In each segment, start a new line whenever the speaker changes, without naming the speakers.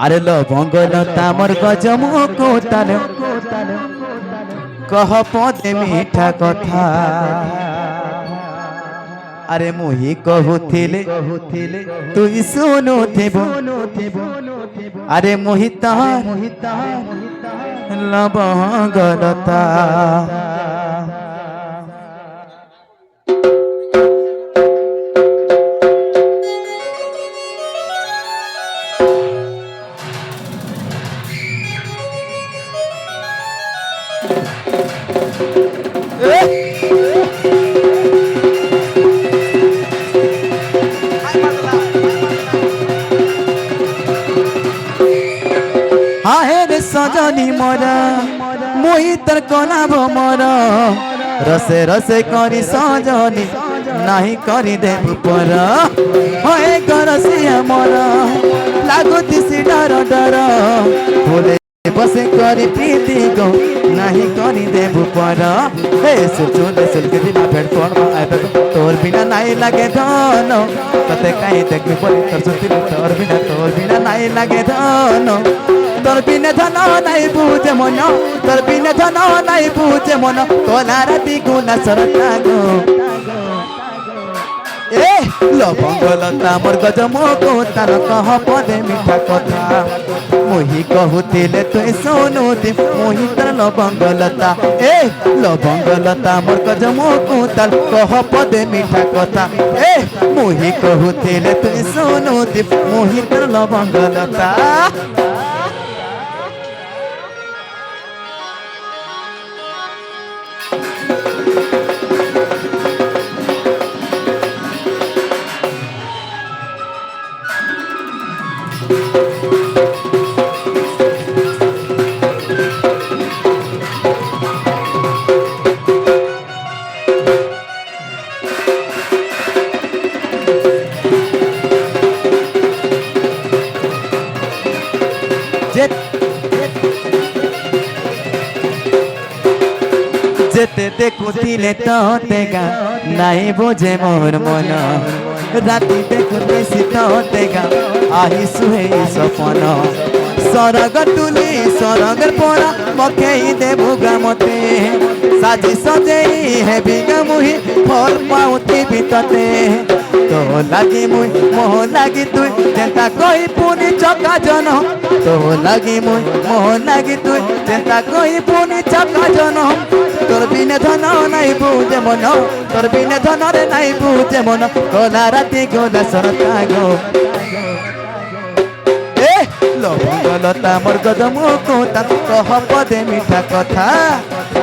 আরে লবঙ্গ লতা মোর গজমুকু তার কহ পদে মিঠা কথা আরে মুহি কহুথিলে তুই শুনুথিব আরে মোহিতা লবঙ্গ লতা हाहेर सजनी मोरा मोहितर कोलाब मोरा रसे रसे करी सजनी नहीं करी देव पर होए गरसिया मोरा लागुती सी डर डर भूले बसे करी प्रीति गो नहीं करी देव पर हे सुचुले सुलके बिना भेड़ कोन आए तोर बिना नहीं लगे धन कते काई देखबी परी तोर सुती तोर बिना नहीं लगे धन তোর বিনে ধন নাই বুঝে মন তোর বিনে ধন নাই বুঝে মন তোলা রাতি গুনা সরতা গো এ লবঙ্গ লতা মোর গজমুকু তার কহ পদে মিঠা কথা মুহি কহুতিলে তুই শুনুতি মুহি তার লবঙ্গ লতা এ লবঙ্গ লতা মোর গজমুকু তার কহ পদে মিঠা কথা এ মুহি কহুতিলে তুই শুনুতি মুহি তার লবঙ্গ লতা যেতে দেখুতিলে তেগা নাই বোঝে মোর মন রাতি দেখুতে তেগা আহি সুহে সপন সরগ তুলি সরগের পড়া মখেই দেবু গামতে সাজি সজেই হেবি গামুহি ফল পাউতি বিততে তো লাগি মুই মোহ লাগি তুই যেটা কই পুনি চকা জন তো লাগি মুই মোহ লাগি তুই যেটা কই পুনি চকা জন তোর বিনে ধন নাই বুঝে মন তোর বিনে ধনরে নাই বুঝে মন কোলা রাতি গোলা সরতা গো এ লবঙ্গ লতা মোর গজমুকু তার কহ পদে মিঠা কথা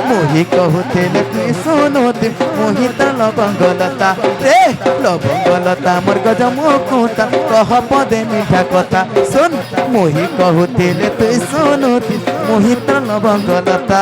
মুহি কহুতিলে তুই শুনুতি মুহি তার লবঙ্গ লতা এ লবঙ্গ লতা মোর গজমুকু তার কহ পদে মিঠা কথা শুন মুহি কহুতিলে তুই শুনুতি মুহি তার লবঙ্গ লতা